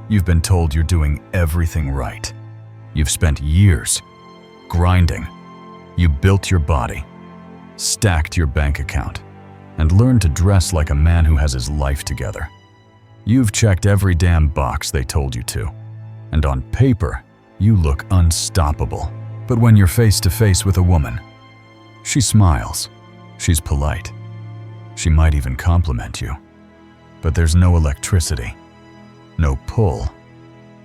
You've been told you're doing everything right. You've spent years grinding. You built your body, stacked your bank account, and learned to dress like a man who has his life together. You've checked every damn box they told you to, and on paper, you look unstoppable. But when you're face to face with a woman, she smiles, she's polite, she might even compliment you. But there's no electricity, no pull,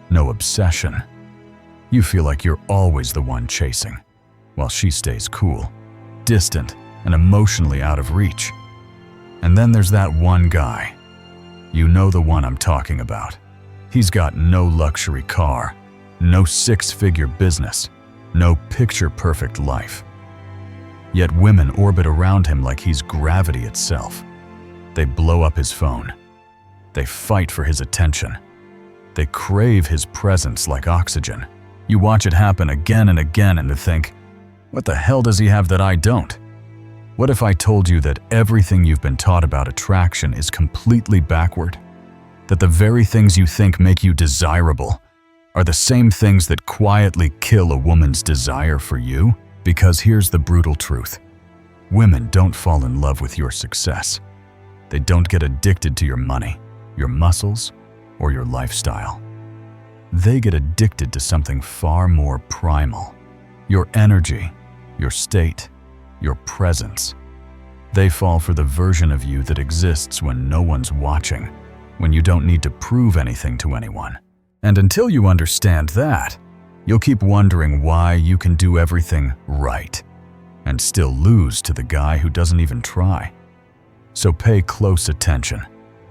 no obsession. You feel like you're always the one chasing, while she stays cool, distant, and emotionally out of reach. And then there's that one guy. You know the one I'm talking about. He's got no luxury car, no six-figure business, no picture-perfect life. Yet women orbit around him like he's gravity itself. They blow up his phone. They fight for his attention. They crave his presence like oxygen. You watch it happen again and again and think, what the hell does he have that I don't? What if I told you that everything you've been taught about attraction is completely backward? That the very things you think make you desirable are the same things that quietly kill a woman's desire for you? Because here's the brutal truth. Women don't fall in love with your success. They don't get addicted to your money, your muscles, or your lifestyle. They get addicted to something far more primal. Your energy, your state, your presence. They fall for the version of you that exists when no one's watching, when you don't need to prove anything to anyone. And until you understand that, you'll keep wondering why you can do everything right and still lose to the guy who doesn't even try. So pay close attention,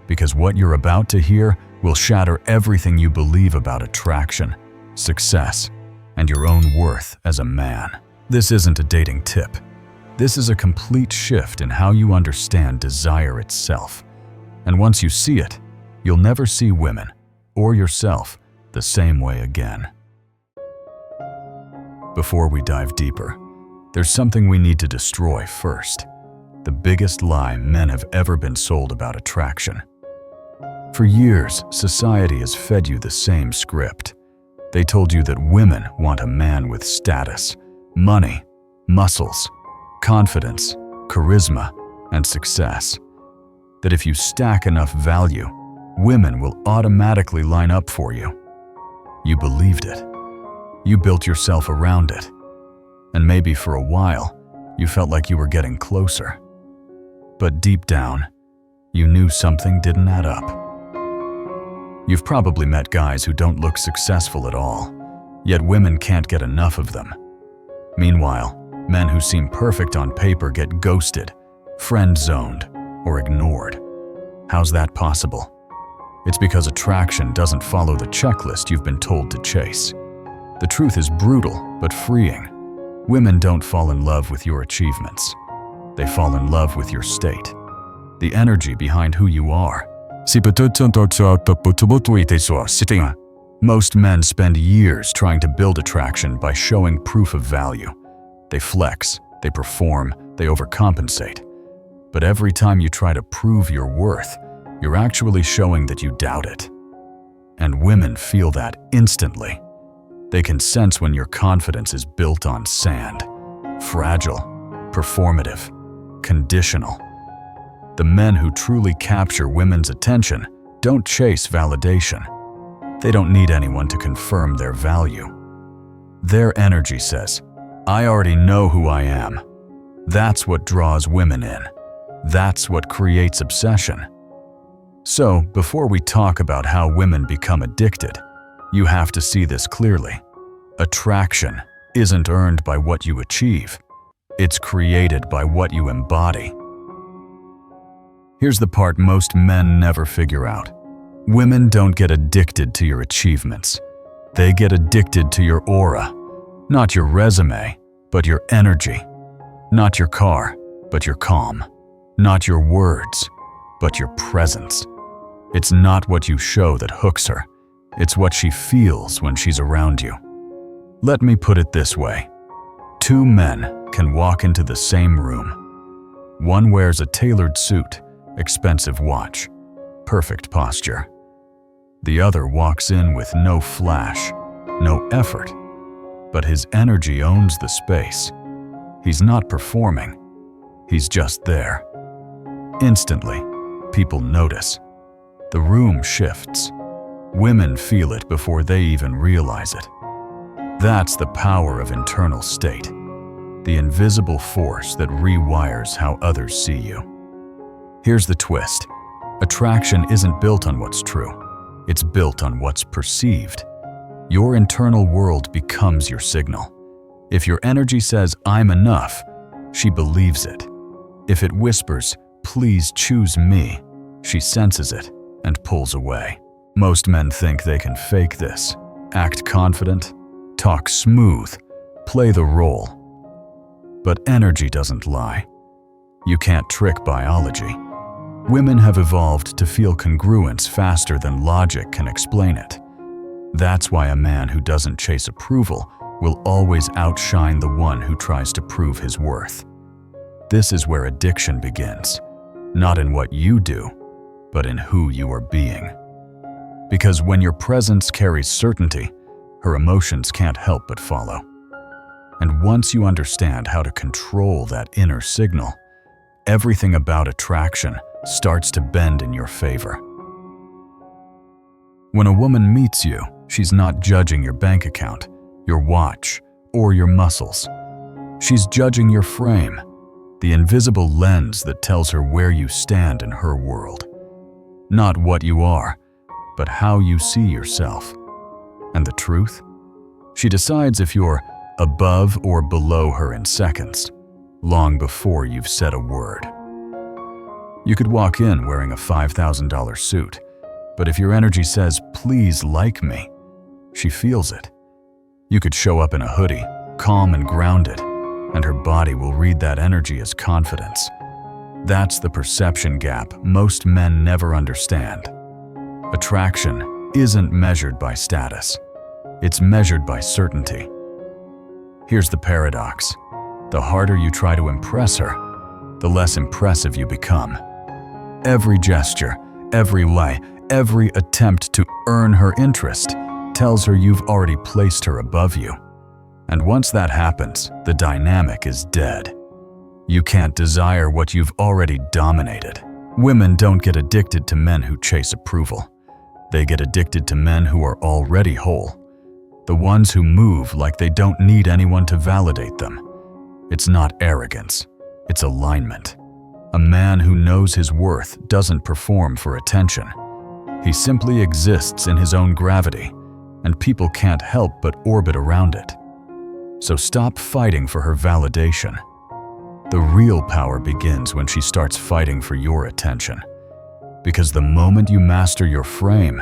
because what you're about to hear will shatter everything you believe about attraction, success, and your own worth as a man. This isn't a dating tip. This is a complete shift in how you understand desire itself. And once you see it, you'll never see women or yourself the same way again. Before we dive deeper, there's something we need to destroy first. The biggest lie men have ever been sold about attraction. For years, society has fed you the same script. They told you that women want a man with status, money, muscles, confidence, charisma, and success. That if you stack enough value, women will automatically line up for you. You believed it. You built yourself around it. And maybe for a while, you felt like you were getting closer. But deep down, you knew something didn't add up. You've probably met guys who don't look successful at all, yet women can't get enough of them. Meanwhile, men who seem perfect on paper get ghosted, friend-zoned, or ignored. How's that possible? It's because attraction doesn't follow the checklist you've been told to chase. The truth is brutal, but freeing. Women don't fall in love with your achievements. They fall in love with your state, the energy behind who you are. Most men spend years trying to build attraction by showing proof of value. They flex, they perform, they overcompensate. But every time you try to prove your worth, you're actually showing that you doubt it. And women feel that instantly. They can sense when your confidence is built on sand, fragile, performative, conditional. The men who truly capture women's attention don't chase validation. They don't need anyone to confirm their value. Their energy says, I already know who I am. That's what draws women in. That's what creates obsession. So, before we talk about how women become addicted, you have to see this clearly. Attraction isn't earned by what you achieve. It's created by what you embody. Here's the part most men never figure out. Women don't get addicted to your achievements. They get addicted to your aura. Not your resume, but your energy. Not your car, but your calm. Not your words, but your presence. It's not what you show that hooks her. It's what she feels when she's around you. Let me put it this way. Two men can walk into the same room. One wears a tailored suit, expensive watch, perfect posture. The other walks in with no flash, no effort, but his energy owns the space. He's not performing, he's just there. Instantly, people notice. The room shifts. Women feel it before they even realize it. That's the power of internal state, the invisible force that rewires how others see you. Here's the twist. Attraction isn't built on what's true. It's built on what's perceived. Your internal world becomes your signal. If your energy says, "I'm enough," she believes it. If it whispers, "Please choose me," she senses it and pulls away. Most men think they can fake this, act confident, talk smooth, play the role. But energy doesn't lie. You can't trick biology. Women have evolved to feel congruence faster than logic can explain it. That's why a man who doesn't chase approval will always outshine the one who tries to prove his worth. This is where addiction begins, not in what you do, but in who you are being. Because when your presence carries certainty, her emotions can't help but follow. And once you understand how to control that inner signal, everything about attraction starts to bend in your favor. When a woman meets you, she's not judging your bank account, your watch, or your muscles. She's judging your frame, the invisible lens that tells her where you stand in her world. Not what you are, but how you see yourself. And the truth? She decides if you're above or below her in seconds, long before you've said a word. You could walk in wearing a $5,000 suit, but if your energy says, "Please like me," she feels it. You could show up in a hoodie, calm and grounded, and her body will read that energy as confidence. That's the perception gap most men never understand. Attraction isn't measured by status. It's measured by certainty. Here's the paradox. The harder you try to impress her, the less impressive you become. Every gesture, every lie, every attempt to earn her interest tells her you've already placed her above you. And once that happens, the dynamic is dead. You can't desire what you've already dominated. Women don't get addicted to men who chase approval. They get addicted to men who are already whole. The ones who move like they don't need anyone to validate them. It's not arrogance, it's alignment. A man who knows his worth doesn't perform for attention. He simply exists in his own gravity, and people can't help but orbit around it. So stop fighting for her validation. The real power begins when she starts fighting for your attention. Because the moment you master your frame,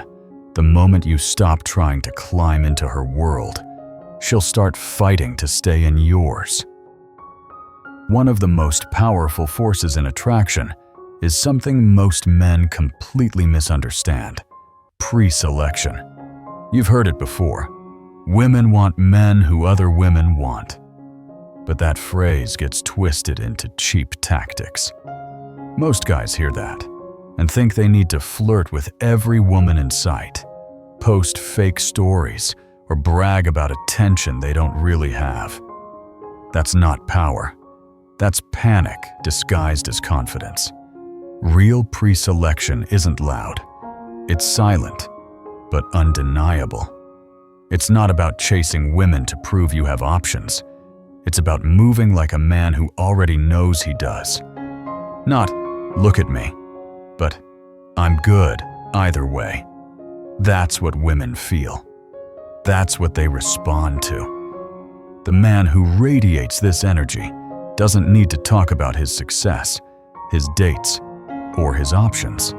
the moment you stop trying to climb into her world, she'll start fighting to stay in yours. One of the most powerful forces in attraction is something most men completely misunderstand: pre-selection. You've heard it before. Women want men who other women want. But that phrase gets twisted into cheap tactics. Most guys hear that and think they need to flirt with every woman in sight, post fake stories, or brag about attention they don't really have. That's not power. That's panic disguised as confidence. Real pre-selection isn't loud. It's silent, but undeniable. It's not about chasing women to prove you have options. It's about moving like a man who already knows he does. Not, "Look at me," but "I'm good either way." That's what women feel. That's what they respond to. The man who radiates this energy doesn't need to talk about his success, his dates, or his options.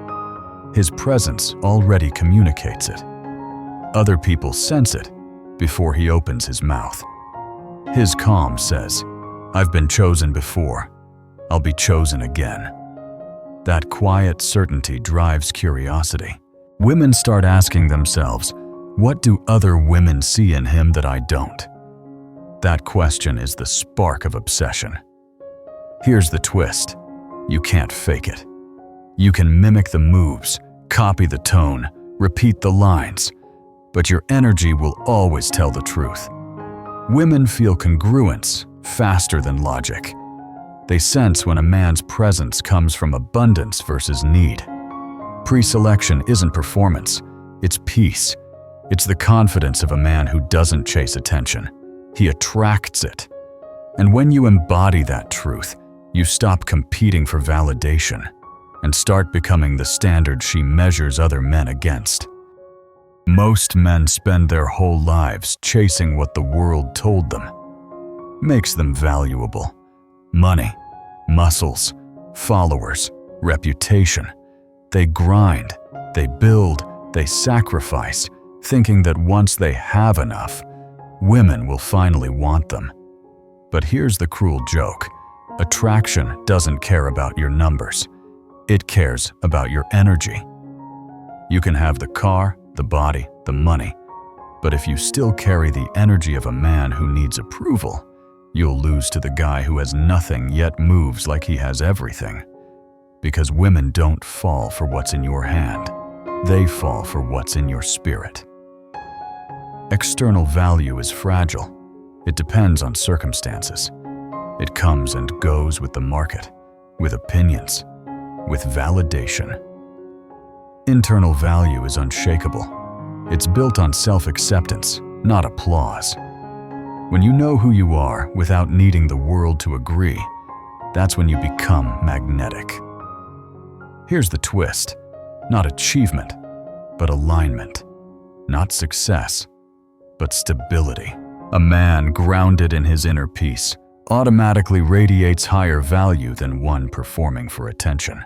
His presence already communicates it. Other people sense it before he opens his mouth. His calm says, "I've been chosen before. I'll be chosen again." That quiet certainty drives curiosity. Women start asking themselves, "What do other women see in him that I don't?" That question is the spark of obsession. Here's the twist. You can't fake it. You can mimic the moves, copy the tone, repeat the lines, but your energy will always tell the truth. Women feel congruence faster than logic. They sense when a man's presence comes from abundance versus need. Pre-selection isn't performance, it's peace. It's the confidence of a man who doesn't chase attention. He attracts it. And when you embody that truth, you stop competing for validation and start becoming the standard she measures other men against. Most men spend their whole lives chasing what the world told them makes them valuable. Money, muscles, followers, reputation. They grind, they build, they sacrifice, thinking that once they have enough, women will finally want them. But here's the cruel joke. Attraction doesn't care about your numbers. It cares about your energy. You can have the car, the body, the money, but if you still carry the energy of a man who needs approval, you'll lose to the guy who has nothing yet moves like he has everything. Because women don't fall for what's in your hand. They fall for what's in your spirit. External value is fragile. It depends on circumstances. It comes and goes with the market, with opinions, with validation. Internal value is unshakable. It's built on self-acceptance, not applause. When you know who you are without needing the world to agree, that's when you become magnetic. Here's the twist. Not achievement, but alignment. Not success, but stability. A man grounded in his inner peace automatically radiates higher value than one performing for attention.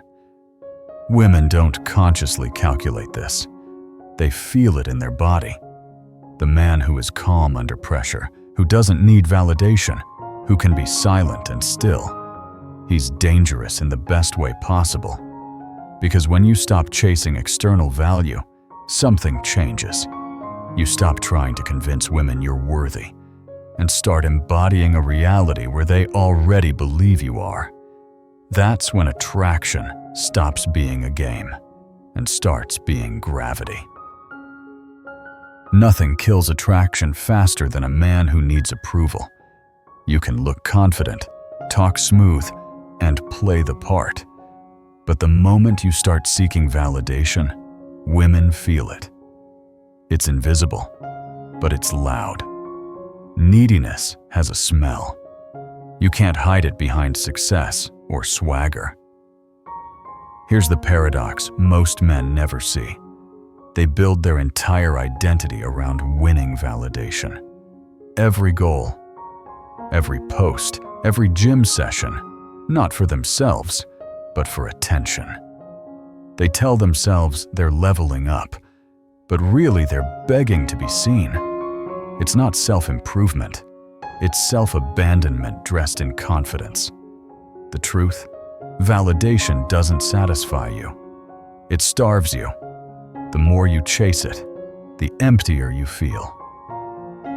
Women don't consciously calculate this. They feel it in their body. The man who is calm under pressure, who doesn't need validation, who can be silent and still, he's dangerous in the best way possible. Because when you stop chasing external value, something changes. You stop trying to convince women you're worthy and start embodying a reality where they already believe you are. That's when attraction stops being a game and starts being gravity. Nothing kills attraction faster than a man who needs approval. You can look confident, talk smooth, and play the part. But the moment you start seeking validation, women feel it. It's invisible, but it's loud. Neediness has a smell. You can't hide it behind success or swagger. Here's the paradox most men never see. They build their entire identity around winning validation. Every goal, every post, every gym session, not for themselves, but for attention. They tell themselves they're leveling up, but really they're begging to be seen. It's not self-improvement, it's self-abandonment dressed in confidence. The truth? Validation doesn't satisfy you. It starves you. The more you chase it, the emptier you feel.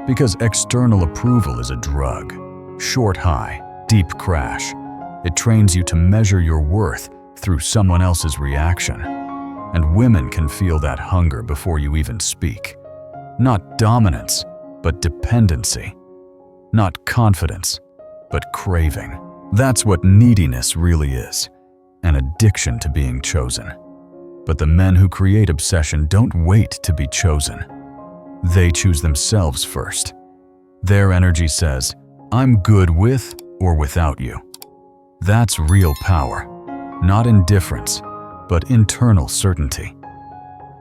Because external approval is a drug. Short high, deep crash. It trains you to measure your worth through someone else's reaction. And women can feel that hunger before you even speak. Not dominance, but dependency. Not confidence, but craving. That's what neediness really is, an addiction to being chosen. But the men who create obsession don't wait to be chosen. They choose themselves first. Their energy says, I'm good with or without you. That's real power, not indifference, but internal certainty.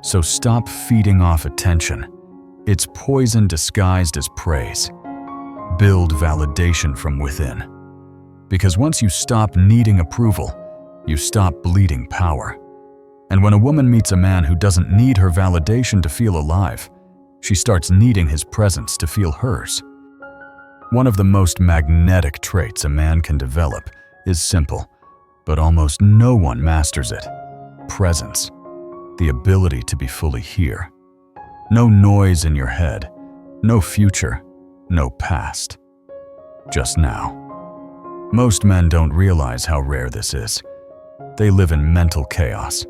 So stop feeding off attention. It's poison disguised as praise. Build validation from within. Because once you stop needing approval, you stop bleeding power. And when a woman meets a man who doesn't need her validation to feel alive, she starts needing his presence to feel hers. One of the most magnetic traits a man can develop is simple, but almost no one masters it. Presence. The ability to be fully here. No noise in your head. No future. No past. Just now. Most men don't realize how rare this is. They live in mental chaos,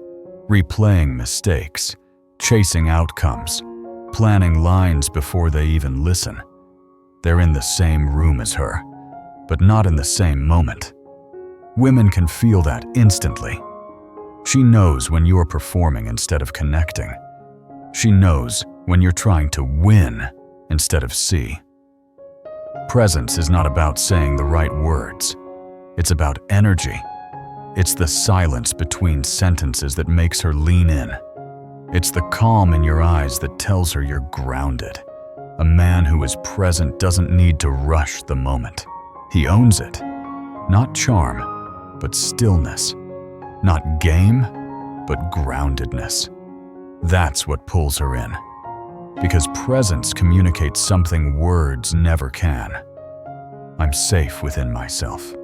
replaying mistakes, chasing outcomes, planning lines before they even listen. They're in the same room as her, but not in the same moment. Women can feel that instantly. She knows when you're performing instead of connecting. She knows when you're trying to win instead of see. Presence is not about saying the right words. It's about energy. It's the silence between sentences that makes her lean in. It's the calm in your eyes that tells her you're grounded. A man who is present doesn't need to rush the moment. He owns it. Not charm, but stillness. Not game, but groundedness. That's what pulls her in. Because presence communicates something words never can. I'm safe within myself.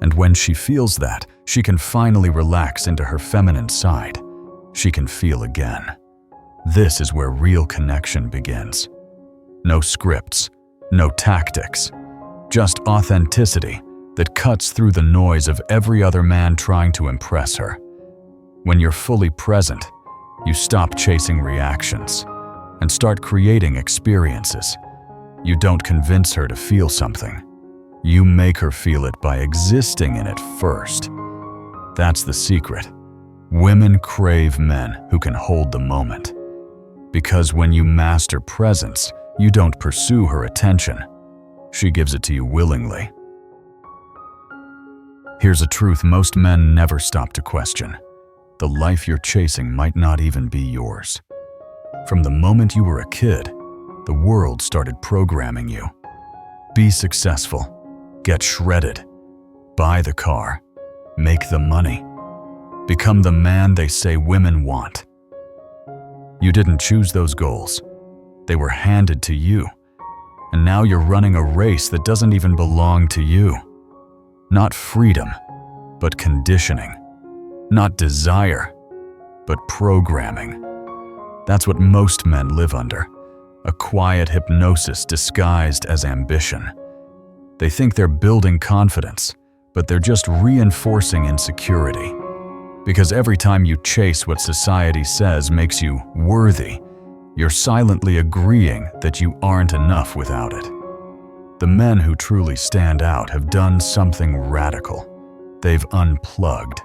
And when she feels that, she can finally relax into her feminine side. She can feel again. This is where real connection begins. No scripts, no tactics, just authenticity that cuts through the noise of every other man trying to impress her. When you're fully present, you stop chasing reactions and start creating experiences. You don't convince her to feel something. You make her feel it by existing in it first. That's the secret. Women crave men who can hold the moment. Because when you master presence, you don't pursue her attention. She gives it to you willingly. Here's a truth most men never stop to question. The life you're chasing might not even be yours. From the moment you were a kid, the world started programming you. Be successful. Get shredded. Buy the car. Make the money. Become the man they say women want. You didn't choose those goals. They were handed to you. And now you're running a race that doesn't even belong to you. Not freedom, but conditioning. Not desire, but programming. That's what most men live under. A quiet hypnosis disguised as ambition. They think they're building confidence, but they're just reinforcing insecurity. Because every time you chase what society says makes you worthy, you're silently agreeing that you aren't enough without it. The men who truly stand out have done something radical. They've unplugged.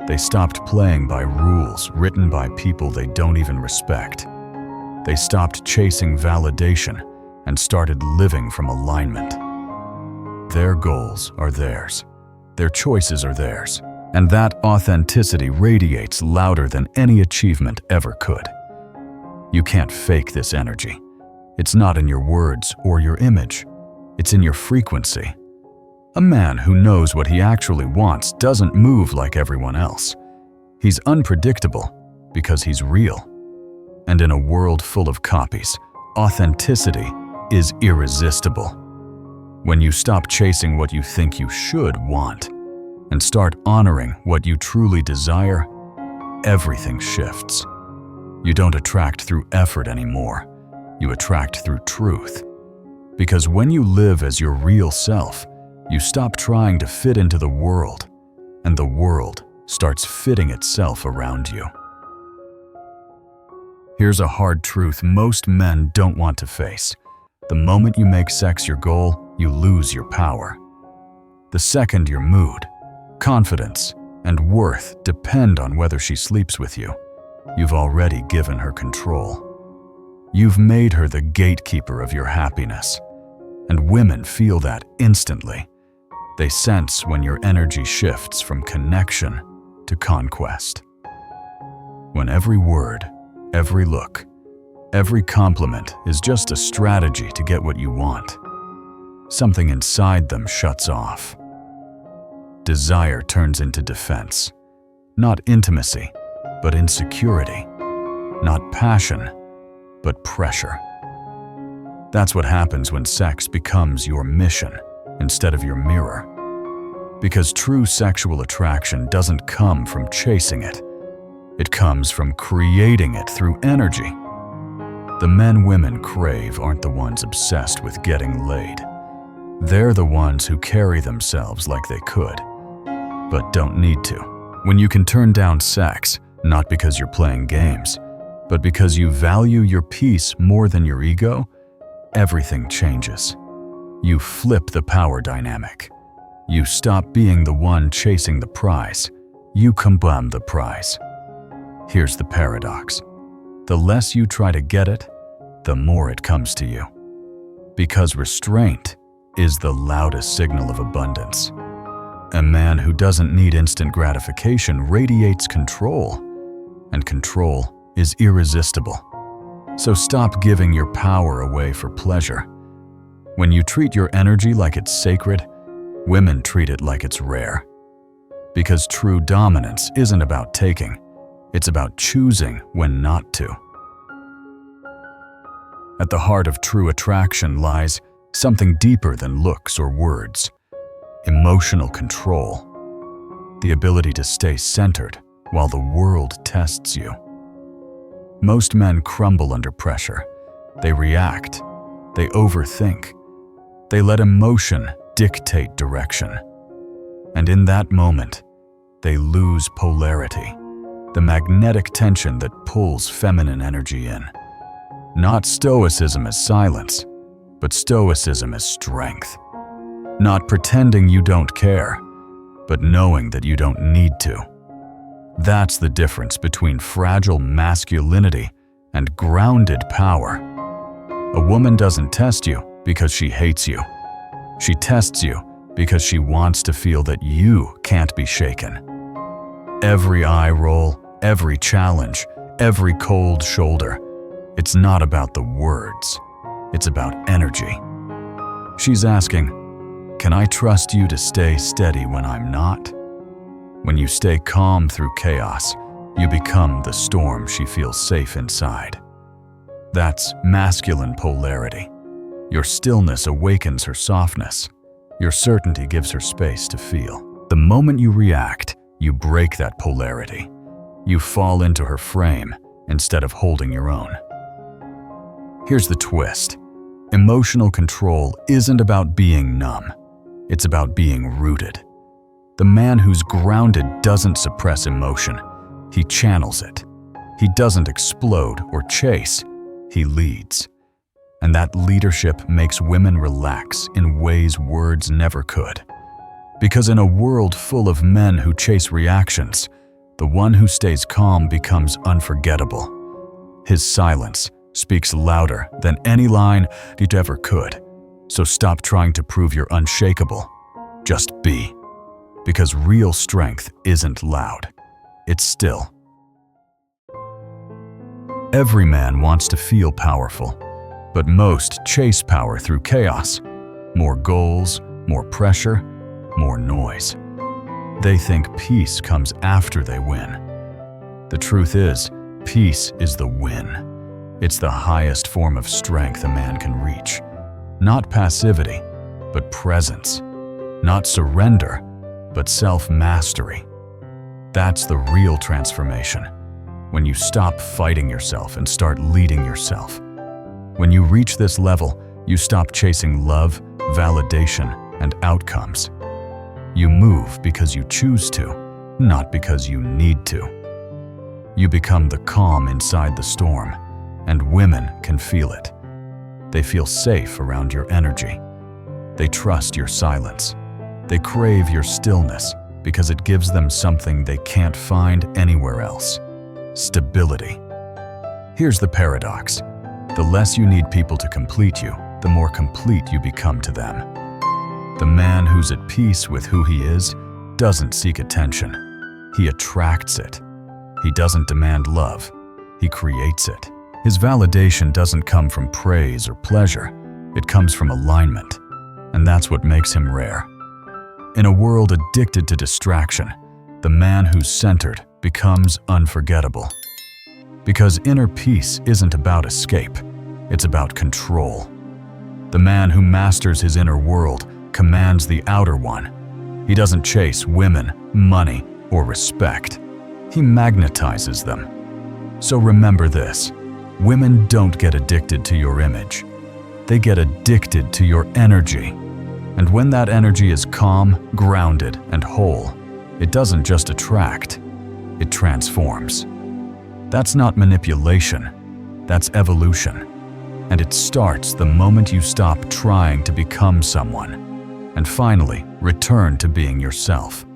They stopped playing by rules written by people they don't even respect. They stopped chasing validation and started living from alignment. Their goals are theirs. Their choices are theirs. And that authenticity radiates louder than any achievement ever could. You can't fake this energy. It's not in your words or your image. It's in your frequency. A man who knows what he actually wants doesn't move like everyone else. He's unpredictable because he's real. And in a world full of copies, authenticity is irresistible. When you stop chasing what you think you should want and start honoring what you truly desire, everything shifts. You don't attract through effort anymore. You attract through truth. Because when you live as your real self, you stop trying to fit into the world, and the world starts fitting itself around you. Here's a hard truth most men don't want to face. The moment you make sex your goal, you lose your power. The second your mood, confidence, and worth depend on whether she sleeps with you, you've already given her control. You've made her the gatekeeper of your happiness. And women feel that instantly. They sense when your energy shifts from connection to conquest. When every word, every look, every compliment is just a strategy to get what you want, something inside them shuts off. Desire turns into defense. Not intimacy, but insecurity. Not passion, but pressure. That's what happens when sex becomes your mission instead of your mirror. Because true sexual attraction doesn't come from chasing it. It comes from creating it through energy. The men women crave aren't the ones obsessed with getting laid. They're the ones who carry themselves like they could, but don't need to. When you can turn down sex, not because you're playing games, But because you value your peace more than your ego, everything changes. You flip the power dynamic. You stop being the one chasing the prize. You become the prize. Here's the paradox. The less you try to get it, the more it comes to you. Because restraint is the loudest signal of abundance. A man who doesn't need instant gratification radiates control, and control is irresistible. So stop giving your power away for pleasure. When you treat your energy like it's sacred, women treat it like it's rare. Because true dominance isn't about taking, it's about choosing when not to. At the heart of true attraction lies something deeper than looks or words: emotional control, the ability to stay centered while the world tests you. Most men crumble under pressure. They react. They overthink. They let emotion dictate direction. And in that moment, they lose polarity, the magnetic tension that pulls feminine energy in. Not stoicism as silence, but stoicism as strength. Not pretending you don't care, but knowing that you don't need to. That's the difference between fragile masculinity and grounded power. A woman doesn't test you because she hates you. She tests you because she wants to feel that you can't be shaken. Every eye roll, every challenge, every cold shoulder, it's not about the words, it's about energy. She's asking, can I trust you to stay steady when I'm not? When you stay calm through chaos, you become the storm she feels safe inside. That's masculine polarity. Your stillness awakens her softness. Your certainty gives her space to feel. The moment you react, you break that polarity. You fall into her frame instead of holding your own. Here's the twist. Emotional control isn't about being numb. It's about being rooted. The man who's grounded doesn't suppress emotion. He channels it. He doesn't explode or chase. He leads. And that leadership makes women relax in ways words never could. Because in a world full of men who chase reactions, the one who stays calm becomes unforgettable. His silence speaks louder than any line it ever could. So stop trying to prove you're unshakable. Just be. Because real strength isn't loud. It's still. Every man wants to feel powerful, but most chase power through chaos. More goals, more pressure, more noise. They think peace comes after they win. The truth is, peace is the win. It's the highest form of strength a man can reach. Not passivity, but presence. Not surrender, but self-mastery. That's the real transformation. When you stop fighting yourself and start leading yourself. When you reach this level, you stop chasing love, validation, and outcomes. You move because you choose to, not because you need to. You become the calm inside the storm, and women can feel it. They feel safe around your energy. They trust your silence. They crave your stillness because it gives them something they can't find anywhere else: stability. Here's the paradox. The less you need people to complete you, the more complete you become to them. The man who's at peace with who he is doesn't seek attention. He attracts it. He doesn't demand love. He creates it. His validation doesn't come from praise or pleasure. It comes from alignment. And that's what makes him rare. In a world addicted to distraction, the man who's centered becomes unforgettable. Because inner peace isn't about escape, it's about control. The man who masters his inner world commands the outer one. He doesn't chase women, money, or respect. He magnetizes them. So remember this: women don't get addicted to your image. They get addicted to your energy. And when that energy is calm, grounded, and whole, it doesn't just attract, it transforms. That's not manipulation, that's evolution. And it starts the moment you stop trying to become someone and finally return to being yourself.